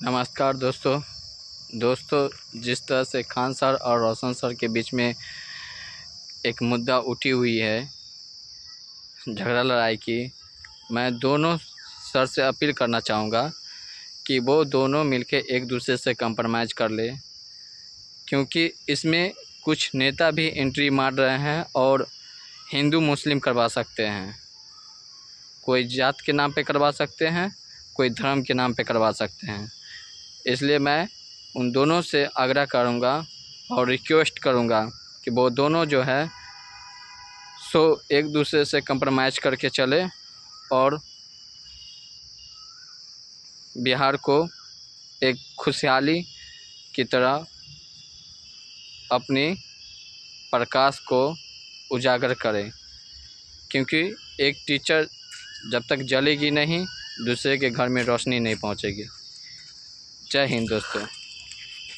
नमस्कार दोस्तों, जिस तरह से खान सर और रोशन सर के बीच में एक मुद्दा उठी हुई है झगड़ा लड़ाई की, मैं दोनों सर से अपील करना चाहूँगा कि वो दोनों मिलके एक दूसरे से कंप्रोमाइज़ कर ले, क्योंकि इसमें कुछ नेता भी एंट्री मार रहे हैं और हिंदू मुस्लिम करवा सकते हैं। कोई जात के नाम पे करवा सकते हैं, कोई धर्म के नाम पे करवा सकते हैं। इसलिए मैं उन दोनों से आग्रह करूँगा और रिक्वेस्ट करूँगा कि वो दोनों जो है सो एक दूसरे से कंप्रोमाइज़ करके चले और बिहार को एक खुशहाली की तरह अपनी प्रकाश को उजागर करें, क्योंकि एक टीचर जब तक जलेगी नहीं, दूसरे के घर में रोशनी नहीं पहुंचेगी। जय हिंद दोस्तों।